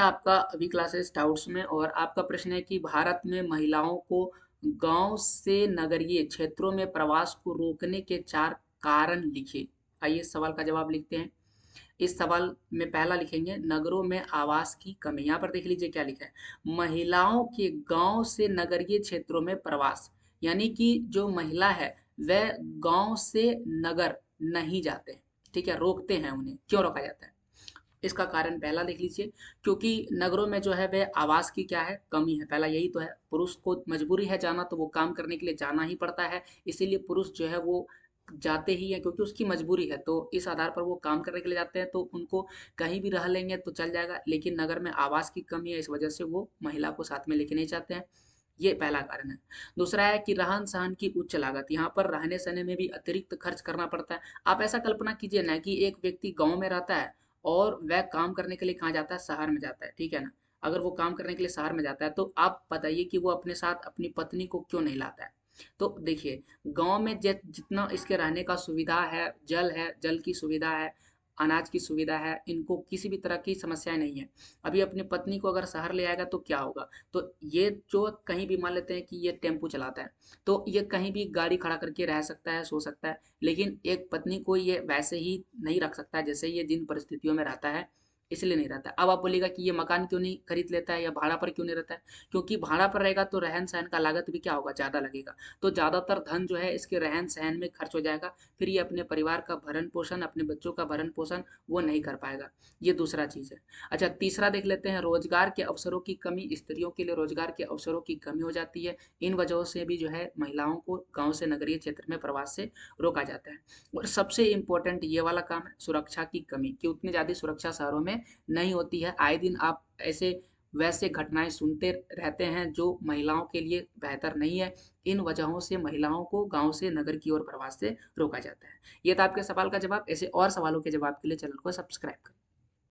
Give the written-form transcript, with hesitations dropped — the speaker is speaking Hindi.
आपका अभी क्लासेस डाउट्स में, और आपका प्रश्न है कि भारत में महिलाओं को गांव से नगरीय क्षेत्रों में प्रवास को रोकने के 4 कारण लिखिए। आइए इस सवाल का जवाब लिखते हैं। इस सवाल में पहला लिखेंगे नगरों में आवास की कमी। यहाँ पर देख लीजिए क्या लिखा है, महिलाओं के गांव से नगरीय क्षेत्रों में प्रवास, यानी कि जो महिला है वह गांव से नगर नहीं जाते हैं। ठीक है, रोकते हैं उन्हें। क्यों रोका जाता है? इसका कारण पहला देख लीजिए, क्योंकि नगरों में जो है वह आवास की क्या है, कमी है। पहला यही तो है, पुरुष को मजबूरी है जाना, तो वो काम करने के लिए जाना ही पड़ता है। इसीलिए पुरुष जो है वो जाते ही है, क्योंकि उसकी मजबूरी है, तो इस आधार पर वो काम करने के लिए जाते हैं। तो उनको कहीं भी रह लेंगे तो चल जाएगा, लेकिन नगर में आवास की कमी है, इस वजह से वो महिला को साथ में लेके नहीं चाहते हैं। ये पहला कारण है। दूसरा है कि रहन सहन की उच्च लागत, यहाँ पर रहने सहने में भी अतिरिक्त खर्च करना पड़ता है। आप ऐसा कल्पना कीजिए ना कि एक व्यक्ति गांव में रहता है और वह काम करने के लिए कहाँ जाता है, शहर में जाता है। ठीक है ना, अगर वो काम करने के लिए शहर में जाता है तो आप बताइए कि वो अपने साथ अपनी पत्नी को क्यों नहीं लाता है? तो देखिए, गांव में जितना इसके रहने का सुविधा है, जल की सुविधा है, अनाज की सुविधा है, इनको किसी भी तरह की समस्याएं नहीं है। अभी अपनी पत्नी को अगर शहर ले आएगा तो क्या होगा? तो ये जो कहीं भी मान लेते हैं कि ये टेम्पू चलाता है, तो ये कहीं भी गाड़ी खड़ा करके रह सकता है, सो सकता है, लेकिन एक पत्नी को ये वैसे ही नहीं रख सकता जैसे ये जिन परिस्थितियों में रहता है, इसलिए नहीं रहता। अब आप बोलिएगा कि ये मकान क्यों नहीं खरीद लेता है या भाड़ा पर क्यों नहीं रहता है? क्योंकि भाड़ा पर रहेगा तो रहन सहन का लागत भी क्या होगा, ज़्यादा लगेगा। तो ज़्यादातर धन जो है इसके रहन सहन में खर्च हो जाएगा, फिर ये अपने परिवार का भरण पोषण, अपने बच्चों का भरण पोषण वो नहीं कर पाएगा। ये दूसरा चीज़ है। अच्छा, तीसरा देख लेते हैं, रोजगार के अवसरों की कमी। स्त्रियों के लिए रोजगार के अवसरों की कमी हो जाती है। इन वजहों से भी जो है महिलाओं को गांव से नगरीय क्षेत्र में प्रवास से रोका जाता है। और सबसे इम्पोर्टेंट ये वाला काम है, सुरक्षा की कमी, कि उतनी ज़्यादा सुरक्षा शहरों में नहीं होती है। आए दिन आप ऐसे वैसे घटनाएं सुनते रहते हैं जो महिलाओं के लिए बेहतर नहीं है। इन वजहों से महिलाओं को गांव से नगर की ओर प्रवास से रोका जाता है। ये था आपके सवाल का जवाब। ऐसे और सवालों के जवाब के लिए चैनल को सब्सक्राइब करें।